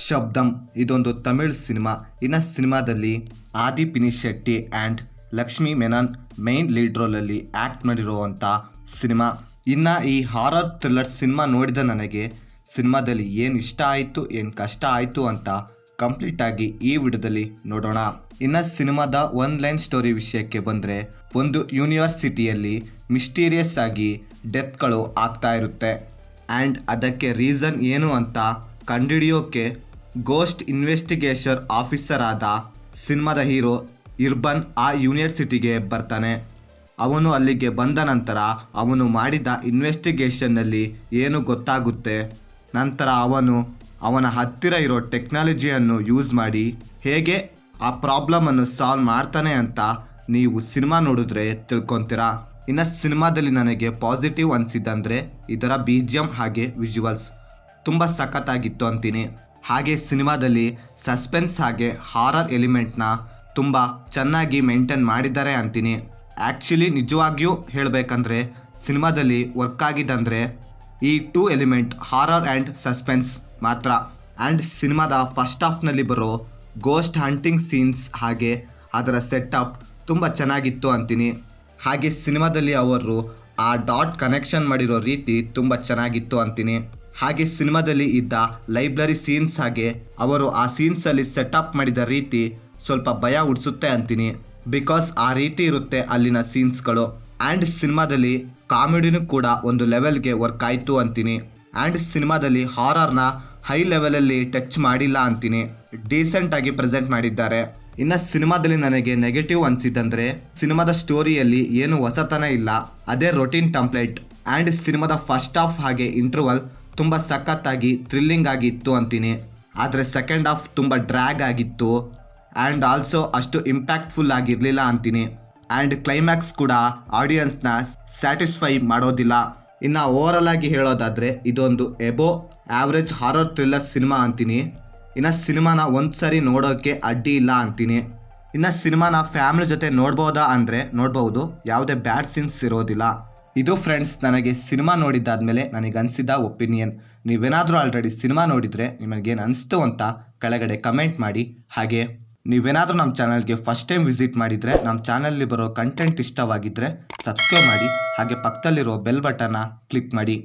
ಶಬ್ದಂ ಇದೊಂದು ತಮಿಳ್ ಸಿನಿಮಾ. ಇನ್ನು ಸಿನಿಮಾದಲ್ಲಿ Aadhi Pinisetty and Lakshmi Menon main lead ರೋಲಲ್ಲಿ ಆ್ಯಕ್ಟ್ ಮಾಡಿರುವಂಥ ಸಿನಿಮಾ. ಇನ್ನು ಈ ಹಾರರ್ ಥ್ರಿಲ್ಲರ್ ಸಿನಿಮಾ ನೋಡಿದ ನನಗೆ ಸಿನಿಮಾದಲ್ಲಿ ಏನು ಇಷ್ಟ ಆಯಿತು ಏನು ಕಷ್ಟ ಆಯಿತು ಅಂತ ಕಂಪ್ಲೀಟಾಗಿ ಈ ವಿಡಿಯೋದಲ್ಲಿ ನೋಡೋಣ. ಇನ್ನು ಸಿನಿಮಾದ ಒನ್ ಲೈನ್ ಸ್ಟೋರಿ ವಿಷಯಕ್ಕೆ ಬಂದರೆ, ಒಂದು ಯೂನಿವರ್ಸಿಟಿಯಲ್ಲಿ ಮಿಸ್ಟೀರಿಯಸ್ ಆಗಿ ಡೆತ್ಗಳು ಆಗ್ತಾ ಇರುತ್ತೆ ಆ್ಯಂಡ್ ಅದಕ್ಕೆ ರೀಸನ್ ಏನು ಅಂತ ಕಂಡುಹಿಡಿಯೋಕ್ಕೆ ಗೋಸ್ಟ್ ಇನ್ವೆಸ್ಟಿಗೇಷನ್ ಆಫೀಸರ್ ಆದ ಸಿನಿಮಾದ ಹೀರೋ ಇರ್ಬನ್ ಆ ಯೂನಿವರ್ಸಿಟಿಗೆ ಬರ್ತಾನೆ. ಅವನು ಅಲ್ಲಿಗೆ ಬಂದ ನಂತರ ಅವನು ಮಾಡಿದ ಇನ್ವೆಸ್ಟಿಗೇಷನ್ನಲ್ಲಿ ಏನು ಗೊತ್ತಾಗುತ್ತೆ, ನಂತರ ಅವನ ಹತ್ತಿರ ಇರೋ ಟೆಕ್ನಾಲಜಿಯನ್ನು ಯೂಸ್ ಮಾಡಿ ಹೇಗೆ ಆ ಪ್ರಾಬ್ಲಮನ್ನು ಸಾಲ್ವ್ ಮಾಡ್ತಾನೆ ಅಂತ ನೀವು ಸಿನಿಮಾ ನೋಡಿದ್ರೆ ತಿಳ್ಕೊತೀರಾ. ಇನ್ನು ಸಿನಿಮಾದಲ್ಲಿ ನನಗೆ ಪಾಸಿಟಿವ್ ಅನಿಸಿದ್ದಂದರೆ ಇದರ BGM ಹಾಗೆ ವಿಜುವಲ್ಸ್ ತುಂಬ ಸಖತ್ತಾಗಿತ್ತು ಅಂತೀನಿ. ಹಾಗೆ ಸಿನಿಮಾದಲ್ಲಿ ಸಸ್ಪೆನ್ಸ್ ಹಾಗೆ ಹಾರರ್ ಎಲಿಮೆಂಟ್ನ ತುಂಬ ಚೆನ್ನಾಗಿ ಮೇಂಟೈನ್ ಮಾಡಿದ್ದಾರೆ ಅಂತೀನಿ. ಆ್ಯಕ್ಚುಲಿ ನಿಜವಾಗಿಯೂ ಹೇಳಬೇಕಂದ್ರೆ ಸಿನಿಮಾದಲ್ಲಿ ವರ್ಕ್ ಆಗಿದ್ದಂದರೆ ಈ 2 ಎಲಿಮೆಂಟ್ ಹಾರರ್ ಆ್ಯಂಡ್ ಸಸ್ಪೆನ್ಸ್ ಮಾತ್ರ. ಆ್ಯಂಡ್ ಸಿನಿಮಾದ ಫಸ್ಟ್ ಹಾಫ್ನಲ್ಲಿ ಬರೋ ಗೋಸ್ಟ್ ಹಂಟಿಂಗ್ ಸೀನ್ಸ್ ಹಾಗೆ ಅದರ ಸೆಟಪ್ ತುಂಬ ಚೆನ್ನಾಗಿತ್ತು ಅಂತೀನಿ. ಹಾಗೆ ಸಿನಿಮಾದಲ್ಲಿ ಅವರು ಆ ಡಾಟ್ ಕನೆಕ್ಷನ್ ಮಾಡಿರೋ ರೀತಿ ತುಂಬ ಚೆನ್ನಾಗಿತ್ತು ಅಂತೀನಿ. ಹಾಗೆ ಸಿನಿಮಾದಲ್ಲಿ ಇದ್ದ ಲೈಬ್ರರಿ ಸೀನ್ಸ್ ಹಾಗೆ ಅವರು ಆ ಸೀನ್ಸಲ್ಲಿ ಸೆಟಪ್ ಮಾಡಿದ ರೀತಿ ಸ್ವಲ್ಪ ಭಯ ಹುಡ್ಸುತ್ತೆ ಅಂತೀನಿ. ಬಿಕಾಸ್ ಆ ರೀತಿ ಇರುತ್ತೆ ಅಲ್ಲಿನ ಸೀನ್ಸ್ಗಳು. ಆ್ಯಂಡ್ ಸಿನಿಮಾದಲ್ಲಿ ಕಾಮಿಡಿನೂ ಕೂಡ ಒಂದು ಲೆವೆಲ್ಗೆ ವರ್ಕ್ ಆಯಿತು ಅಂತೀನಿ. ಆ್ಯಂಡ್ ಸಿನಿಮಾದಲ್ಲಿ ಹಾರರ್ನ ಹೈ ಲೆವೆಲಲ್ಲಿ ಟಚ್ ಮಾಡಿಲ್ಲ ಅಂತೀನಿ, ಡೀಸೆಂಟಾಗಿ ಪ್ರೆಸೆಂಟ್ ಮಾಡಿದ್ದಾರೆ. ಇನ್ನು ಸಿನಿಮಾದಲ್ಲಿ ನನಗೆ ನೆಗೆಟಿವ್ ಅನಿಸಿದ್ದಂದರೆ ಸಿನಿಮಾದ ಸ್ಟೋರಿಯಲ್ಲಿ ಏನು ಹೊಸತನ ಇಲ್ಲ, ಅದೇ ರೊಟೀನ್ ಟೆಂಪ್ಲೇಟ್. ಆ್ಯಂಡ್ ಸಿನಿಮಾದ ಫಸ್ಟ್ ಹಾಫ್ ಹಾಗೆ ಇಂಟರ್ವಲ್ ತುಂಬ ಸಖತ್ತಾಗಿ ಥ್ರಿಲ್ಲಿಂಗ್ ಆಗಿತ್ತು ಅಂತೀನಿ. ಆದರೆ ಸೆಕೆಂಡ್ ಹಾಫ್ ತುಂಬ ಡ್ರ್ಯಾಗ್ ಆಗಿತ್ತು ಆ್ಯಂಡ್ ಆಲ್ಸೋ ಅಷ್ಟು ಇಂಪ್ಯಾಕ್ಟ್ಫುಲ್ ಆಗಿರಲಿಲ್ಲ ಅಂತೀನಿ. ಆ್ಯಂಡ್ ಕ್ಲೈಮ್ಯಾಕ್ಸ್ ಕೂಡ ಆಡಿಯನ್ಸ್ನ ಸ್ಯಾಟಿಸ್ಫೈ ಮಾಡೋದಿಲ್ಲ. ಇನ್ನು ಓವರಲ್ ಆಗಿ ಹೇಳೋದಾದರೆ ಇದೊಂದು above average horror thriller cinema ಅಂತೀನಿ. ಇನ್ನು ಸಿನಿಮಾನ ಒಂದು ಸರಿ ನೋಡೋಕ್ಕೆ ಅಡ್ಡಿ ಇಲ್ಲ ಅಂತೀನಿ. ಇನ್ನು ಸಿನಿಮಾನ ಫ್ಯಾಮಿಲಿ ಜೊತೆ ನೋಡ್ಬೋದಾ ಅಂದರೆ ನೋಡ್ಬೋದು, ಯಾವುದೇ ಬ್ಯಾಡ್ ಸೀನ್ಸ್ ಇರೋದಿಲ್ಲ. ಇದು ಫ್ರೆಂಡ್ಸ್ ನನಗೆ ಸಿನಿಮಾ ನೋಡಿದ್ದಾದಮೇಲೆ ನನಗೆ ಅನಿಸಿದ ಒಪಿನಿಯನ್. ನೀವೇನಾದರೂ ಆಲ್ರೆಡಿ ಸಿನಿಮಾ ನೋಡಿದರೆ ನಿಮಗೇನು ಅನಿಸ್ತು ಅಂತ ಕೆಳಗಡೆ ಕಮೆಂಟ್ ಮಾಡಿ. ಹಾಗೆ ನೀವೇನಾದರೂ ನಮ್ಮ ಚಾನಲ್ಗೆ ಫಸ್ಟ್ ಟೈಮ್ ವಿಸಿಟ್ ಮಾಡಿದರೆ ನಮ್ಮ ಚಾನಲಲ್ಲಿ ಬರೋ ಕಂಟೆಂಟ್ ಇಷ್ಟವಾಗಿದ್ದರೆ ಸಬ್ಸ್ಕ್ರೈಬ್ ಮಾಡಿ, ಹಾಗೆ ಪಕ್ಕದಲ್ಲಿರೋ ಬೆಲ್ ಬಟನ್ನ ಕ್ಲಿಕ್ ಮಾಡಿ.